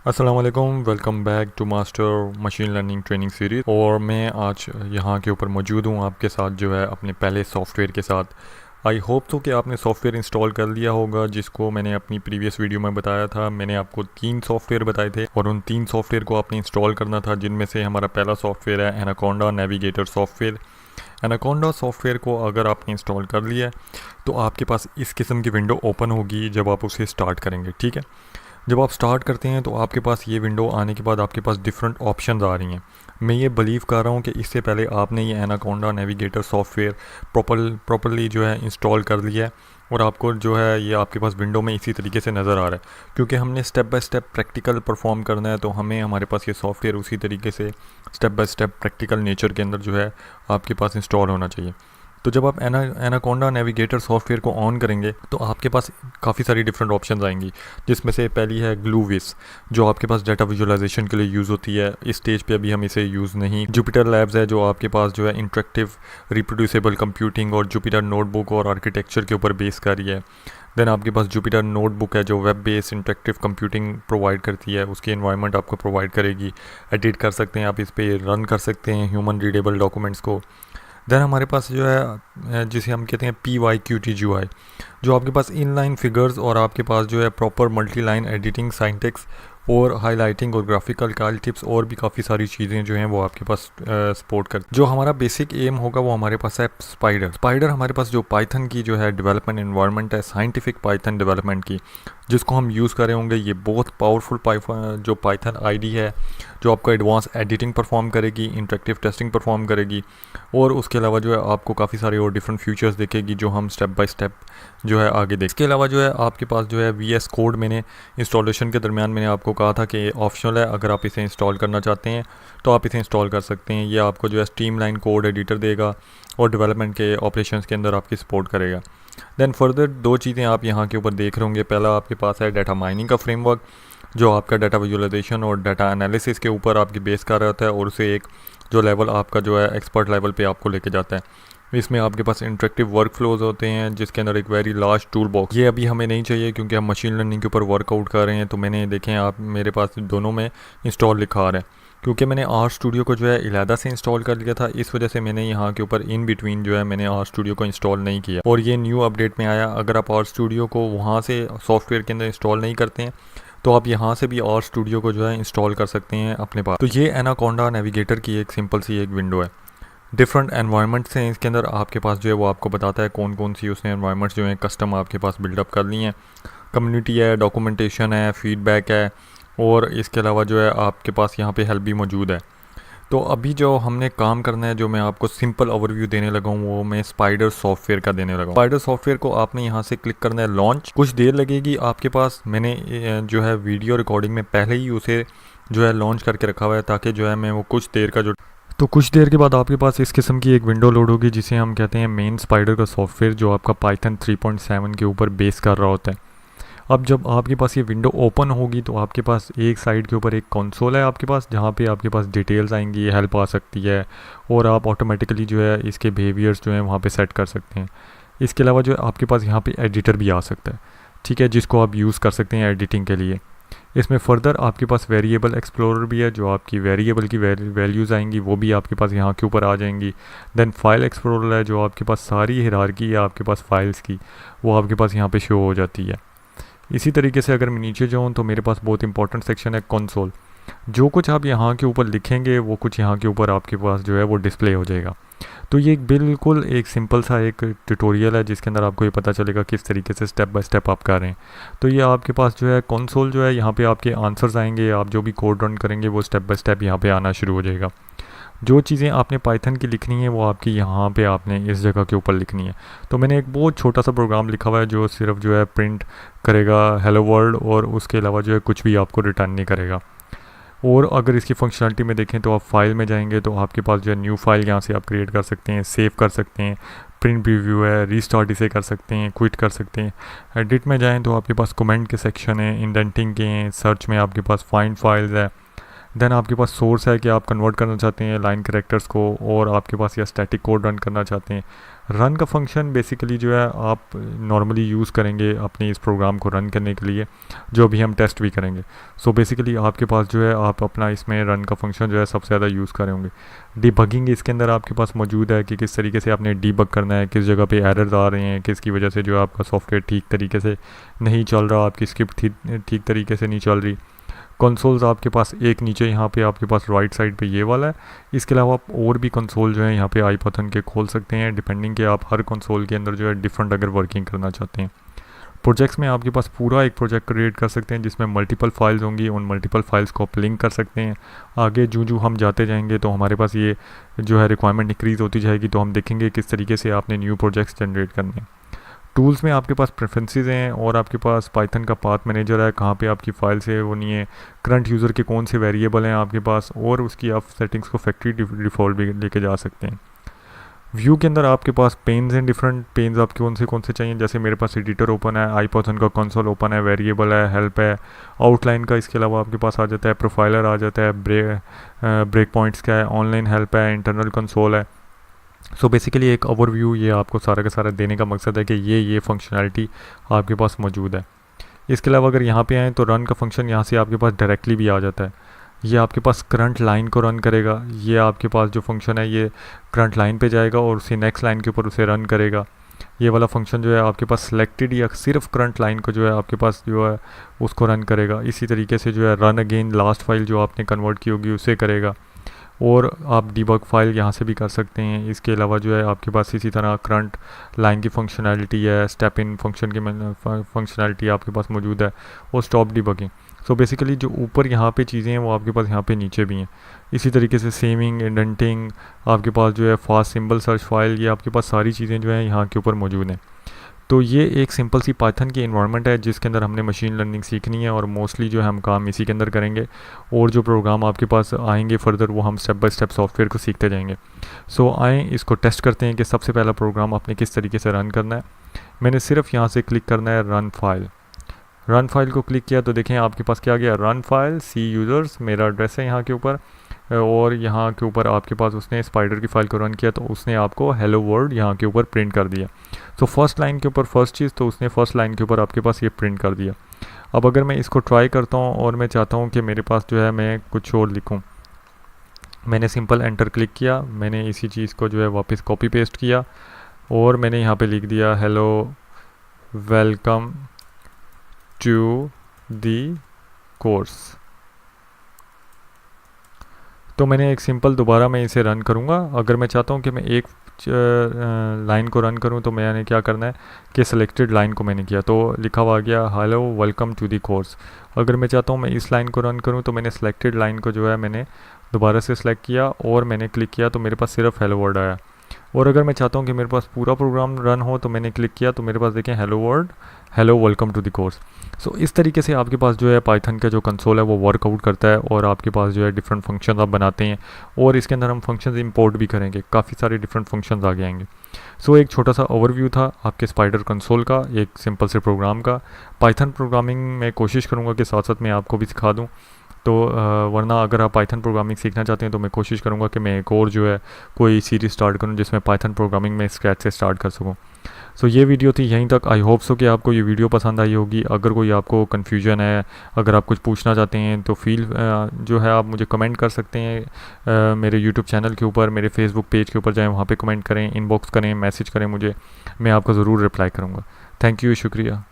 अस्सलाम वालेकुम, welcome back to master machine learning training series. और मैं आज यहाँ के ऊपर मौजूद हूँ आपके साथ जो है अपने पहले सॉफ्टवेयर के साथ। आई होप तो कि आपने सॉफ्टवेयर इंस्टॉल कर लिया होगा, जिसको मैंने अपनी प्रीवियस वीडियो में बताया था। मैंने आपको 3 सॉफ्टवेयर बताए थे और उन 3 सॉफ्टवेयर को आपने इंस्टॉल करना था, जिनमें से हमारा पहला सॉफ्टवेयर है anaconda navigator software. Anaconda software को अगर आपने इंस्टॉल कर लिया है तो आपके पास इस किस्म की विंडो ओपन होगी जब आप उसे स्टार्ट करेंगे। ठीक है, जब आप स्टार्ट करते हैं तो आपके पास ये विंडो आने के बाद आपके पास डिफरेंट ऑप्शंस आ रही हैं। मैं ये बिलीव कर रहा हूँ कि इससे पहले आपने ये एनाकोंडा नेविगेटर सॉफ्टवेयर प्रॉपर्ली जो है इंस्टॉल कर लिया है और आपको जो है ये आपके पास विंडो में इसी तरीके से नज़र आ रहा है। क्योंकि हमने step by step practical perform करना है, तो हमें हमारे पास ये सॉफ्टवेयर उसी तरीके से step by step practical nature के अंदर जो है आपके पास इंस्टॉल होना चाहिए। तो जब आप एनाकोंडा नेविगेटर सॉफ्टवेयर को ऑन करेंगे तो आपके पास काफ़ी सारी डिफरेंट ऑप्शंस आएंगी, जिसमें से पहली है ग्लूविस, जो आपके पास डाटा विजुअलाइजेशन के लिए यूज़ होती है। इस स्टेज पे अभी हम इसे यूज़ नहीं। जुपिटर लैब्स है, जो आपके पास जो है इंटरेक्टिव रिप्रोड्यूसेबल कंप्यूटिंग और जुपिटर नोटबुक और आर्किटेक्चर के ऊपर बेस कर रही है। देन आपके पास जुपिटर नोटबुक है, जो web based interactive computing provide करती है, उसकी एनवायरनमेंट आपको प्रोवाइड करेगी। एडिट कर सकते हैं आप, इस पर रन कर सकते हैं ह्यूमन रीडेबल डॉक्यूमेंट्स को। देन हमारे पास जो है जिसे हम कहते हैं PYQTGUI, जो आपके पास इनलाइन फिगर्स और आपके पास जो है proper multi line editing, syntax और हाईलाइटिंग और ग्राफिकल काल टिप्स और भी काफ़ी सारी चीज़ें जो हैं वो आपके पास सपोर्ट कर। जो हमारा बेसिक एम होगा वो हमारे पास है स्पाइडर हमारे पास जो पाइथन की जो है डेवलपमेंट एनवायरनमेंट है, साइंटिफिक पाइथन डेवलपमेंट की, जिसको हम यूज़ कर रहे होंगे। ये बहुत पावरफुल जो पाइथन आईडी है, जो आपको एडवांस एडिटिंग परफॉर्म करेगी, इंटरेक्टिव टेस्टिंग परफॉर्म करेगी और उसके अलावा जो है आपको काफ़ी सारे और डिफरेंट फीचर्स देखेगी, जो हम स्टेप बाय स्टेप जो है आगे देख। इसके अलावा जो है आपके पास जो है VS कोड, मैंने इंस्टॉलेशन के दरमियान मैंने आपको कहा था कि ऑप्शनल है। अगर आप इसे इंस्टॉल करना चाहते हैं तो आप इसे इंस्टॉल कर सकते हैं। ये आपको जो है स्ट्रीमलाइन कोड एडिटर देगा और डेवलपमेंट के ऑपरेशंस के अंदर आपकी सपोर्ट करेगा। देन फर्दर 2 चीज़ें आप यहाँ के ऊपर देख रहे होंगे। पहला आपके पास है डाटा माइनिंग का फ्रेमवर्क, जो आपका डाटा विजुअलाइजेशन और डाटा एनालिसिस के ऊपर आपकी बेस कर रहा होता है और उसे एक जो लेवल आपका जो है एक्सपर्ट लेवल पे आपको लेके जाता है। इसमें आपके पास इंटरेक्टिव वर्क फ्लोज होते हैं, जिसके अंदर एक वेरी लार्ज टूल बॉक्स। ये अभी हमें नहीं चाहिए क्योंकि हम मशीन लर्निंग के ऊपर वर्कआउट कर रहे हैं। तो मैंने देखें आप, मेरे पास दोनों में इंस्टॉल लिखा आ रहा है, क्योंकि मैंने आर स्टूडियो को जो है इलादा से इंस्टॉल कर लिया था। इस वजह से मैंने यहाँ के ऊपर इन बिटवीन जो है मैंने आर स्टूडियो को इंस्टॉल नहीं किया और ये न्यू अपडेट में आया। अगर आप आर स्टूडियो को वहाँ से सॉफ्टवेयर के अंदर इंस्टॉल नहीं करते हैं तो आप यहाँ से भी आर स्टूडियो को जो है इंस्टॉल कर सकते हैं अपने पास। तो ये एनाकोंडा नेविगेटर की एक सिंपल सी एक विंडो है। डिफरेंट एनवायरनमेंट्स हैं इसके अंदर आपके पास जो है वो आपको बताता है कौन कौन सी उसने एनवायरनमेंट्स जो हैं कस्टम आपके पास बिल्डअप कर ली हैं। कम्युनिटी है, डॉक्यूमेंटेशन है, फीडबैक है और इसके अलावा जो है आपके पास यहाँ पे हेल्प भी मौजूद है। तो अभी जो हमने काम करना है, जो मैं आपको सिंपल ओवरव्यू देने लगा हूँ, वो मैं स्पाइडर सॉफ्टवेयर का देने लगा हूँ। स्पाइडर सॉफ्टवेयर को आपने यहाँ से क्लिक करना है लॉन्च। कुछ देर लगेगी आपके पास। मैंने जो है वीडियो रिकॉर्डिंग में पहले ही उसे जो है लॉन्च करके रखा हुआ है, ताकि जो है मैं वो कुछ देर के बाद आपके पास इस किस्म की एक विंडो लोड होगी, जिसे हम कहते हैं मेन स्पाइडर का सॉफ्टवेयर, जो आपका पाइथन 3.7 के ऊपर बेस कर रहा होता है। अब जब आपके पास ये विंडो ओपन होगी तो आपके पास एक साइड के ऊपर एक कंसोल है आपके पास, जहाँ पे आपके पास डिटेल्स आएंगी, हेल्प आ सकती है और आप ऑटोमेटिकली जो है इसके बिहेवियर्स जो हैं वहाँ पे सेट कर सकते हैं। इसके अलावा जो है आपके पास यहाँ पे एडिटर भी आ सकता है, ठीक है, जिसको आप यूज़ कर सकते हैं एडिटिंग के लिए। इसमें फर्दर आपके पास वेरिएबल एक्सप्लोरर भी है, जो आपकी वेरिएबल की वैल्यूज़ आएंगी वो भी आपके पास यहाँ के ऊपर आ जाएंगी। देन फाइल एक्सप्लोरर है, जो आपके पास सारी हिरार्की है आपके पास फाइल्स की, वो आपके पास यहाँ पे शो हो जाती है। इसी तरीके से अगर मैं नीचे जाऊँ तो मेरे पास बहुत इंपॉर्टेंट सेक्शन है कंसोल। जो कुछ आप यहाँ के ऊपर लिखेंगे वो कुछ यहाँ के ऊपर आपके पास जो है वो डिस्प्ले हो जाएगा। तो ये बिल्कुल एक सिंपल सा एक ट्यूटोरियल है, जिसके अंदर आपको ये पता चलेगा किस तरीके से स्टेप बाय स्टेप आप कर रहे हैं। तो ये आपके पास जो है कंसोल जो है, यहाँ पे आपके आंसर्स आएंगे, आप जो भी कोड रन करेंगे वो स्टेप बाय स्टेप यहाँ पे आना शुरू हो जाएगा। जो चीज़ें आपने पाइथन की लिखनी है वो आपकी यहाँ पे आपने इस जगह के ऊपर लिखनी है। तो मैंने एक बहुत छोटा सा प्रोग्राम लिखा हुआ है, जो सिर्फ जो है प्रिंट करेगा हेलो वर्ल्ड और उसके अलावा जो है कुछ भी आपको रिटर्न नहीं करेगा। और अगर इसकी फंक्शनलिटी में देखें तो आप फाइल में जाएंगे तो आपके पास जो है न्यू फाइल यहाँ से आप क्रिएट कर सकते हैं, सेव कर सकते हैं, प्रिंट प्रीव्यू है, रीस्टार्ट इसे कर सकते हैं, क्विट कर सकते हैं। एडिट में जाएं तो आपके पास कमेंट के सेक्शन है, इंडेंटिंग के हैं, सर्च में आपके पास फाइंड फाइल्स है, देन आपके पास सोर्स है कि आप कन्वर्ट करना चाहते हैं लाइन कैरेक्टर्स को, और आपके पास या स्टैटिक कोड रन करना चाहते हैं। रन का फंक्शन बेसिकली जो है आप नॉर्मली यूज़ करेंगे अपने इस प्रोग्राम को रन करने के लिए, जो अभी हम टेस्ट भी करेंगे। सो बेसिकली आपके पास जो है आप अपना इसमें रन का फंक्शन जो है सबसे ज़्यादा यूज़ कर रहे होंगे। डिबगिंग इसके अंदर आपके पास मौजूद है कि किस तरीके से आपने डिबग करना है, किस जगह पे एरर्स आ रहे हैं, किसकी वजह से जो है आपका सॉफ्टवेयर ठीक तरीके से नहीं चल रहा, आपकी स्क्रिप्ट ठीक तरीके से नहीं चल रही। कंसोल्स आपके पास एक नीचे यहाँ पे आपके पास राइट साइड पे ये वाला है। इसके अलावा आप और भी कंसोल जो है यहाँ पे आईपाइथन के खोल सकते हैं, डिपेंडिंग कि आप हर कंसोल के अंदर जो है डिफरेंट अगर वर्किंग करना चाहते हैं। प्रोजेक्ट्स में आपके पास पूरा एक प्रोजेक्ट क्रिएट कर सकते हैं जिसमें मल्टीपल फाइल्स होंगी, उन मल्टीपल फाइल्स को आप लिंक कर सकते हैं। आगे जो हम जाते जाएंगे तो हमारे पास ये जो है रिक्वायरमेंट इंक्रीज़ होती जाएगी, तो हम देखेंगे किस तरीके से आपने न्यू प्रोजेक्ट्स जनरेट करने हैं। टूल्स में आपके पास प्रेफरेंसेस हैं और आपके पास पाइथन का पाथ मैनेजर है, कहाँ पे आपकी फाइल्स है वो नहीं है, करंट यूज़र के कौन से वेरिएबल हैं आपके पास, और उसकी आप सेटिंग्स को फैक्ट्री डिफ़ॉल्ट भी लेके जा सकते हैं। व्यू के अंदर आपके पास पेन्स हैं, डिफरेंट पेन्स आपके कौन से चाहिए, जैसे मेरे पास एडिटर ओपन है, आईपाइथन का कंसोल ओपन है, वेरिएबल है, हेल्प है, आउटलाइन का इसके अलावा आपके पास आ जाता है, प्रोफाइलर आ जाता है, ब्रेक पॉइंट्स का है, ऑनलाइन हेल्प है, इंटरनल कंसोल है। सो बेसिकली एक ओवरव्यू ये आपको सारा का सारा देने का मकसद है कि ये फंक्शनैलिटी आपके पास मौजूद है। इसके अलावा अगर यहाँ पे आएँ तो रन का फंक्शन यहाँ से आपके पास डायरेक्टली भी आ जाता है। ये आपके पास करंट लाइन को रन करेगा, ये आपके पास जो फंक्शन है ये करंट लाइन पे जाएगा और उसी नेक्स्ट लाइन के ऊपर उसे रन करेगा। ये वाला फंक्शन जो है आपके पास सिलेक्टेड या सिर्फ करंट लाइन को जो है आपके पास जो है उसको रन करेगा। इसी तरीके से जो है रन अगेन लास्ट फाइल जो आपने कन्वर्ट की होगी उसे करेगा, और आप डिबग फाइल यहाँ से भी कर सकते हैं। इसके अलावा जो है आपके पास इसी तरह करंट लाइन की फंक्शनैलिटी है, स्टेप इन फंक्शन की फंक्शनैलिटी आपके पास मौजूद है, और स्टॉप डिबगिंग। सो बेसिकली जो ऊपर यहाँ पे चीज़ें हैं वो आपके पास यहाँ पे नीचे भी हैं। इसी तरीके से सेविंग, इंडेंटिंग, आपके पास जो है फास्ट सिंबल सर्च फाइल, ये आपके पास सारी चीज़ें जो हैं यहाँ के ऊपर मौजूद हैं। तो ये एक सिंपल सी पाइथन की इन्वायरमेंट है जिसके अंदर हमने मशीन लर्निंग सीखनी है, और मोस्टली जो है हम काम इसी के अंदर करेंगे, और जो प्रोग्राम आपके पास आएंगे फर्दर वो हम स्टेप बाय स्टेप सॉफ्टवेयर को सीखते जाएंगे। सो आएँ इसको टेस्ट करते हैं कि सबसे पहला प्रोग्राम आपने किस तरीके से रन करना है। मैंने सिर्फ यहाँ से क्लिक करना है रन फाइल। रन फाइल को क्लिक किया तो देखें आपके पास क्या आ गया, रन फाइल सी यूज़र्स, मेरा एड्रेस है यहाँ के ऊपर, और यहाँ के ऊपर आपके पास उसने स्पाइडर की फ़ाइल को रन किया तो उसने आपको हेलो वर्ल्ड यहाँ के ऊपर प्रिंट कर दिया। तो फर्स्ट लाइन के ऊपर फर्स्ट चीज़ तो उसने फर्स्ट लाइन के ऊपर आपके पास ये प्रिंट कर दिया। अब अगर मैं इसको ट्राई करता हूँ और मैं चाहता हूँ कि मेरे पास जो है मैं कुछ और लिखूँ, मैंने सिंपल एंटर क्लिक किया, मैंने इसी चीज़ को जो है वापस कॉपी पेस्ट किया और मैंने यहाँ पे लिख दिया hello welcome to the course. तो मैंने एक सिंपल दोबारा मैं इसे रन करूँगा। अगर मैं चाहता हूँ कि मैं एक लाइन को रन करूँ तो मैंने क्या करना है कि सिलेक्टेड लाइन को मैंने किया तो लिखा हुआ आ गया hello welcome to the course. अगर मैं चाहता हूँ मैं इस लाइन को रन करूँ तो मैंने सिलेक्टेड लाइन को जो है मैंने दोबारा से सिलेक्ट किया और मैंने क्लिक किया तो मेरे पास सिर्फ हेलो वर्ड आया। और अगर मैं चाहता हूँ कि मेरे पास पूरा प्रोग्राम रन हो तो मैंने क्लिक किया तो मेरे पास देखें hello world, hello welcome to the course. So इस तरीके से आपके पास जो है पाइथन का जो कंसोल है वो वर्कआउट करता है और आपके पास जो है डिफरेंट फंक्शंस आप बनाते हैं और इसके अंदर हम फंक्शंस इंपोर्ट भी करेंगे, काफ़ी सारे डिफरेंट फंक्शंस आगे आएंगे। सो एक छोटा सा ओवरव्यू था आपके स्पाइडर कंसोल का, एक सिंपल से प्रोग्राम का। पाइथन प्रोग्रामिंग में कोशिश करूँगा कि साथ साथ मैं आपको भी सिखा दूँ, तो वरना अगर आप पाइथन प्रोग्रामिंग सीखना चाहते हैं तो मैं कोशिश करूँगा कि मैं एक और जो है कोई सीरीज़ स्टार्ट करूँ जिसमें पाइथन प्रोग्रामिंग में स्क्रैच से स्टार्ट कर सकूँ। सो ये वीडियो थी यहीं तक। आई होप सो कि आपको ये वीडियो पसंद आई होगी। अगर कोई आपको कन्फ्यूजन है, अगर आप कुछ पूछना चाहते हैं तो जो है आप मुझे कमेंट कर सकते हैं मेरे यूट्यूब चैनल के ऊपर, मेरे फेसबुक पेज के ऊपर जाएँ, वहाँ पे कमेंट करें, इनबॉक्स करें, मैसेज करें मुझे, मैं आपको ज़रूर रिप्लाई करूँगा। थैंक यू, शुक्रिया।